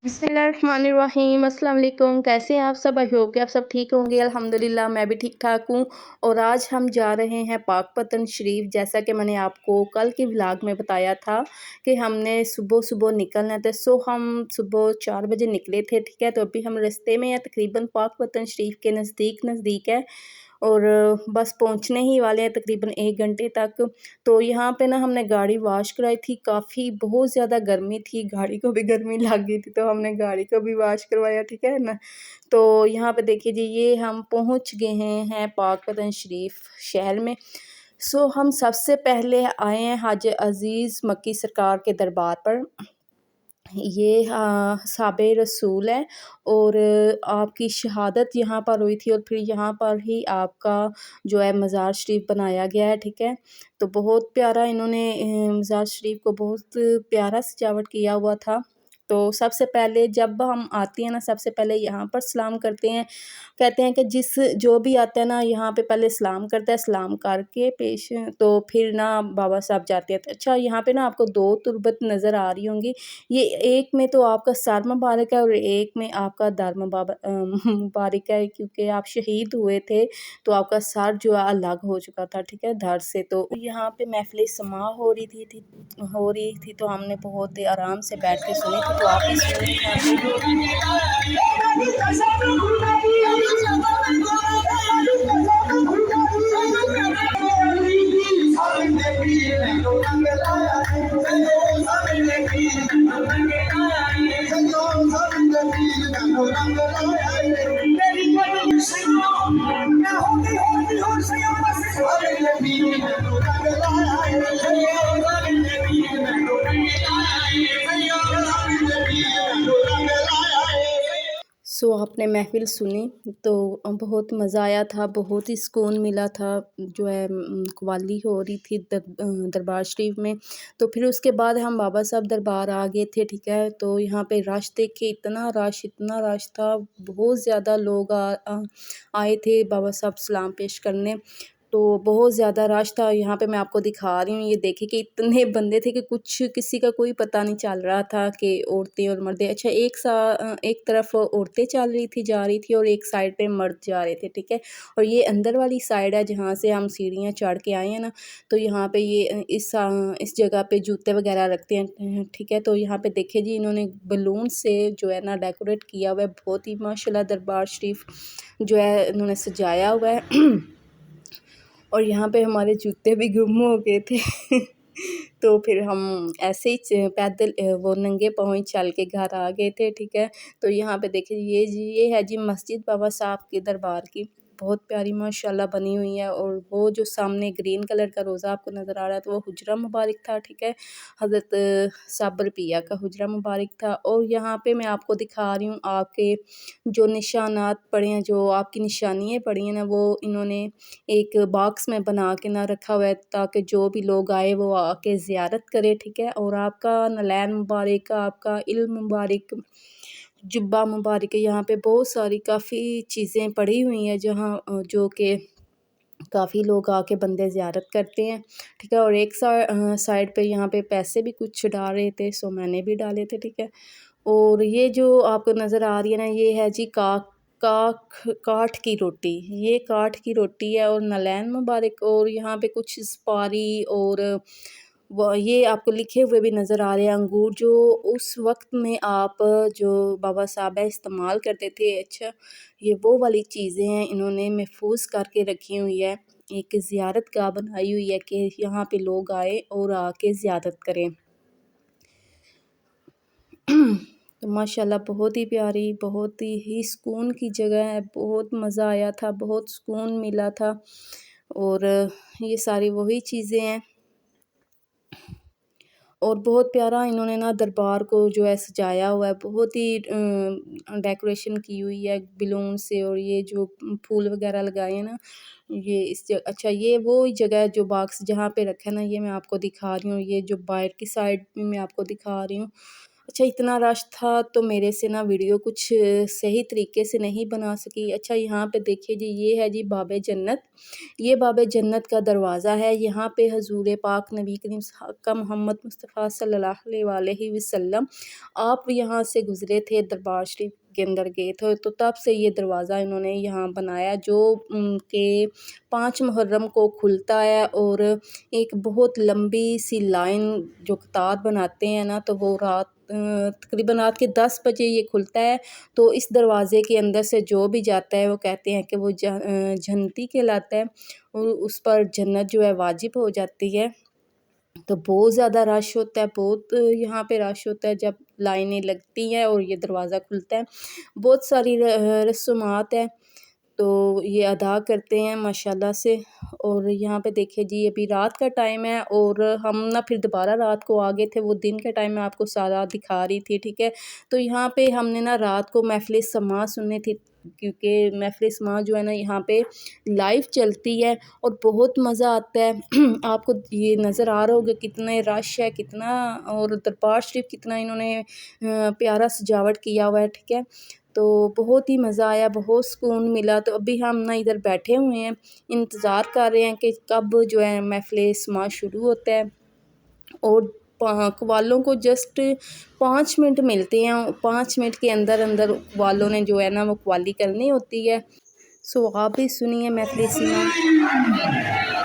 बिस्मिल्लाहिर्रहमानिर्रहीम अस्सलाम वालेकुम। कैसे हैं आप सब? आई होप कि आप सब ठीक होंगे। अल्हम्दुलिल्लाह मैं भी ठीक-ठाक हूँ और आज हम जा रहे हैं पाकपतन शरीफ। जैसा कि मैंने आपको कल के व्लॉग में बताया था कि हमने सुबह-सुबह निकलना था। हम सुबह 4 बजे निकले थे, ठीक है? तो अभी हम रास्ते में हैं, तकरीबन पाकपतन शरीफ के नज़दीक है और बस पहुँचने ही वाले हैं तकरीबन 1 घंटे तक। तो यहाँ पे ना हमने गाड़ी वॉश कराई थी, काफ़ी बहुत ज़्यादा गर्मी थी, गाड़ी को भी गर्मी लग गई थी तो हमने गाड़ी को भी वॉश करवाया, ठीक है ना। तो यहाँ पे देखिए जी, ये हम पहुँच गए हैं पाकपतन शरीफ शहर में। हम सबसे पहले आए हैं हाजी अज़ीज़ मक्की सरकार के दरबार पर। ये साहिब रसूल है और आपकी शहादत यहाँ पर हुई थी और फिर यहाँ पर ही आपका जो है मज़ार शरीफ बनाया गया है, ठीक है। तो बहुत प्यारा इन्होंने मज़ार शरीफ को बहुत प्यारा सजावट किया हुआ था। तो सबसे पहले जब हम आते हैं ना, सबसे पहले यहाँ पर सलाम करते हैं। कहते हैं कि जो भी आता है ना यहाँ पे पहले सलाम करता है, सलाम करके पेश तो फिर ना बाबा साहब जाते हैं। अच्छा, यहाँ पे ना आपको 2 तुरबत नज़र आ रही होंगी। ये एक में तो आपका सर मुबारक है और एक में आपका दर मुबारक है, क्योंकि आप शहीद हुए थे तो आपका सर जो है अलग हो चुका था, ठीक है, धड़ से। तो यहाँ पे महफ़िल समा हो रही थी तो हमने बहुत ही आराम से बैठ के सुनी थी, तो आप भी सुनिए यहाँ आपने महफ़िल सुनी तो बहुत मज़ा आया था, बहुत ही सुकून मिला था। जो है कव्वाली हो रही थी दरबार शरीफ में। तो फिर उसके बाद हम बाबा साहब दरबार आ गए थे, ठीक है। तो यहाँ पे रश देखिए, इतना रश था, बहुत ज़्यादा लोग आए थे बाबा साहब सलाम पेश करने। तो बहुत ज़्यादा रश था। यहाँ पे मैं आपको दिखा रही हूँ, ये देखिए कि इतने बंदे थे कि किसी का कोई पता नहीं चल रहा था कि औरतें और मर्द। अच्छा, एक तरफ औरतें जा रही थी और एक साइड पे मर्द जा रहे थे, ठीक है। और ये अंदर वाली साइड है जहाँ से हम सीढ़ियाँ चढ़ के आए हैं ना, तो यहाँ पे ये इस जगह पे जूते वगैरह रखते हैं, ठीक है। तो यहाँ पे देखिए जी, इन्होंने बलून से जो है ना डेकोरेट किया हुआ है, बहुत ही माशाल्लाह दरबार शरीफ जो है इन्होंने सजाया हुआ है। और यहाँ पे हमारे जूते भी गुम हो गए थे। तो फिर हम ऐसे ही पैदल वो नंगे पाँव ही चल के घर आ गए थे, ठीक है। तो यहाँ पे देखिए ये है जी मस्जिद बाबा साहब के दरबार की, बहुत प्यारी माशाल्लाह बनी हुई है। और वो जो सामने ग्रीन कलर का रोज़ा आपको नज़र आ रहा है तो वो हुजरा मुबारक था, ठीक है, हज़रत साबर पिया का हुजरा मुबारक था। और यहाँ पे मैं आपको दिखा रही हूँ आपके जो निशानात पड़े हैं, जो आपकी निशानियाँ पड़ी हैं ना, वो इन्होंने एक बॉक्स में बना के ना रखा हुआ है ताकि जो भी लोग आए वो आके ज़ियारत करे, ठीक है। और आपका नलैन मुबारक, आपका इल्म मुबारक, जुब्बा मुबारक है। यहाँ पे बहुत सारी काफ़ी चीज़ें पड़ी हुई हैं जहाँ जो कि काफ़ी लोग आके बंदे ज़ियारत करते हैं, ठीक है। और एक साइड पे यहाँ पे पैसे भी कुछ डाल रहे थे, सो मैंने भी डाले थे, ठीक है। और ये जो आपको नज़र आ रही है ना, ये है जी काठ की रोटी। ये काठ की रोटी है और नलैन मुबारक। और यहाँ पे कुछ सुपारी और ये आपको लिखे हुए भी नज़र आ रहे हैं अंगूर, जो उस वक्त में आप जो बाबा साहब है इस्तेमाल करते थे। अच्छा, ये वो वाली चीज़ें हैं, इन्होंने महफूज करके रखी हुई है। एक ज़ियारत गाह बनाई हुई है कि यहाँ पे लोग आए और आके ज़ियारत करें। तो माशाल्लाह बहुत ही प्यारी, बहुत ही सुकून की जगह है, बहुत मज़ा आया था, बहुत सुकून मिला था। और ये सारी वही चीज़ें हैं और बहुत प्यारा इन्होंने ना दरबार को जो है सजाया हुआ है, बहुत ही डेकोरेशन की हुई है बैलून से। और ये जो फूल वगैरह लगाए हैं ना, ये अच्छा, ये वो जगह है जो बॉक्स जहाँ पे रखा है ना, ये मैं आपको दिखा रही हूँ। ये जो बाहर की साइड में मैं आपको दिखा रही हूँ, अच्छा इतना रश था तो मेरे से ना वीडियो कुछ सही तरीके से नहीं बना सकी। अच्छा यहाँ पे देखिए जी, ये है जी बाब जन्नत। ये बाब जन्नत का दरवाज़ा है। यहाँ पे हजूर पाक नबी करीम का मोहम्मद मुस्तफ़ा सल्लल्लाहु अलैहि वसल्लम आप यहाँ से गुज़रे थे, दरबार शरीफ के अंदर गए थे, तो तब से ये दरवाज़ा इन्होंने यहाँ बनाया, जो के 5 मुहर्रम को खुलता है। और एक बहुत लंबी सी लाइन जो कतार बनाते हैं ना, तो वो रात तकरीबन रात के 10 बजे ये खुलता है। तो इस दरवाज़े के अंदर से जो भी जाता है वो कहते हैं कि वो जन्नती कहलाता है, और उस पर जन्नत जो है वाजिब हो जाती है। तो बहुत ज़्यादा रश होता है, बहुत यहाँ पे रश होता है जब लाइनें लगती हैं और ये दरवाज़ा खुलता है। बहुत सारी रस्मात है, तो ये अदा करते हैं माशाल्लाह से। और यहाँ पे देखिए जी, अभी रात का टाइम है और हम ना फिर दोबारा रात को आ गए थे। वो दिन के टाइम में आपको सारा दिखा रही थी, ठीक है। तो यहाँ पे हमने ना रात को महफ़िल समा सुननी थी, क्योंकि महफ़िल समा जो है ना यहाँ पे लाइव चलती है और बहुत मज़ा आता है। आपको ये नज़र आ रहा होगा कितने रश है, कितना, और दरबार शरीफ कितना इन्होंने प्यारा सजावट किया हुआ है, ठीक है। तो बहुत ही मज़ा आया, बहुत सुकून मिला। तो अभी हम ना इधर बैठे हुए हैं, इंतज़ार कर रहे हैं कि कब जो है महफ़िल समाज शुरू होता है। और कव्वालों को जस्ट 5 मिनट मिलते हैं, 5 मिनट के अंदर अंदर कव्वालों ने जो है ना वो कव्वाली करनी होती है। सो आप भी सुनिए महफ़िल समाज।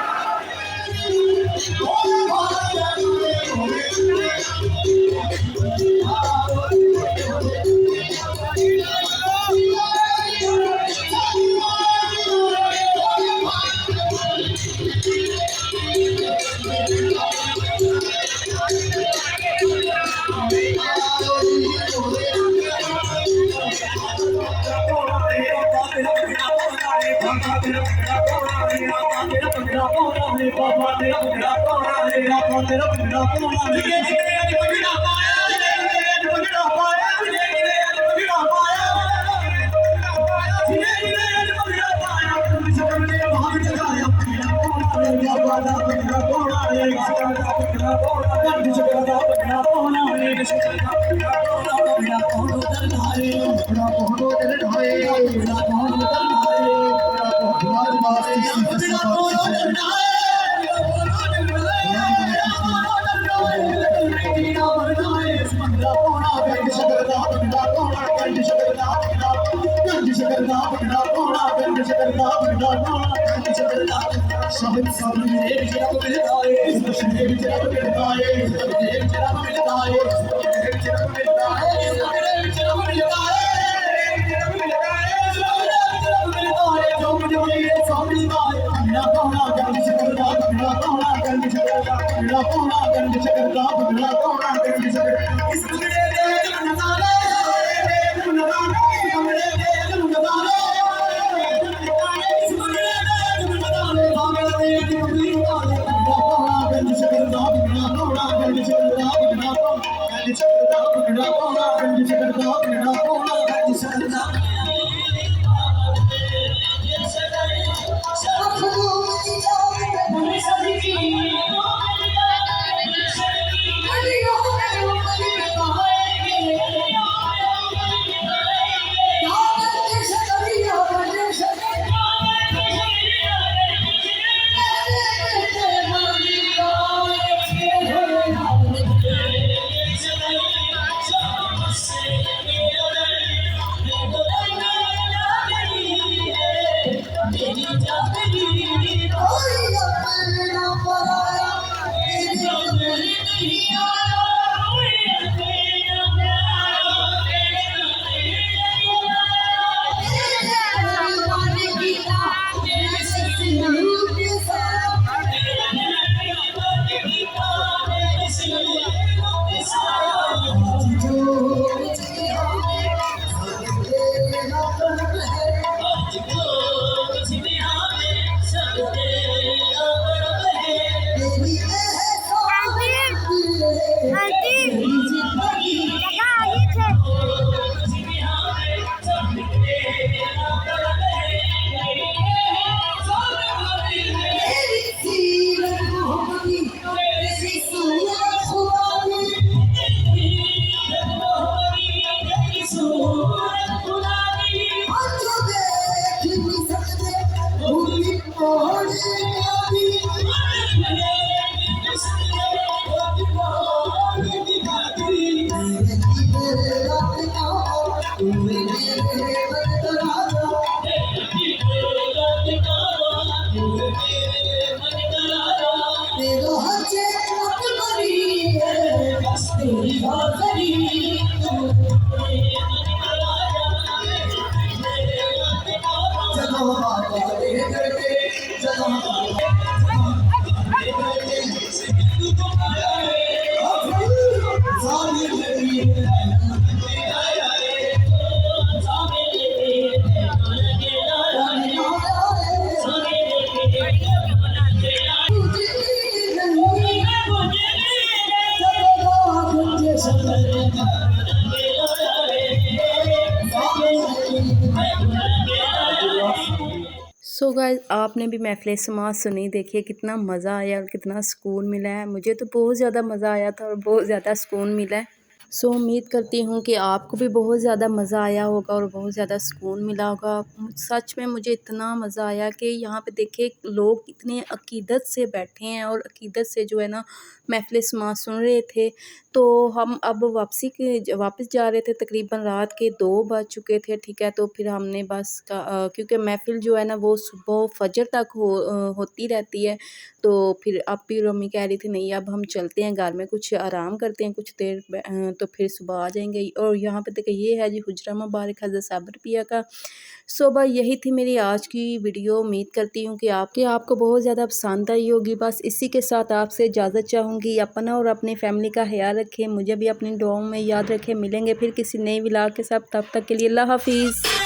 सो गाइस, आपने भी महफ़िल समाअत सुनी, देखिए कितना मज़ा आया और कितना सुकून मिला है। मुझे तो बहुत ज़्यादा मज़ा आया था और बहुत ज़्यादा सुकून मिला है। सो उम्मीद करती हूँ कि आपको भी बहुत ज़्यादा मज़ा आया होगा और बहुत ज़्यादा सुकून मिला होगा। सच में मुझे इतना मज़ा आया कि यहाँ पे देखिए लोग इतने अक़ीदत से बैठे हैं और अक़ीदत से जो है ना महफ़िल समाअत सुन रहे थे। तो हम अब वापस जा रहे थे, तकरीबन रात के 2 बज चुके थे, ठीक है। तो फिर हमने क्योंकि महफ़िल जो है ना वो सुबह फ़जर तक होती रहती है। तो फिर अप्पी और अम्मी कह रही थी नहीं अब हम चलते हैं घर में, कुछ आराम करते हैं कुछ देर, तो फिर सुबह आ जाएंगे। और यहाँ पे देखिए ये है जी हुजरा मुबारक हज़रत साबिर पिया का। सो भाई यही थी मेरी आज की वीडियो। उम्मीद करती हूँ कि आपको बहुत ज़्यादा पसंद आई होगी। बस इसी के साथ आपसे इजाज़त चाहूँगी। अपना और अपनी फैमिली का ख्याल रखें, मुझे भी अपनी दुआओं में याद रखें। मिलेंगे फिर किसी नई व्लॉग के साथ, तब तक के लिए अल्लाह हाफ़िज़।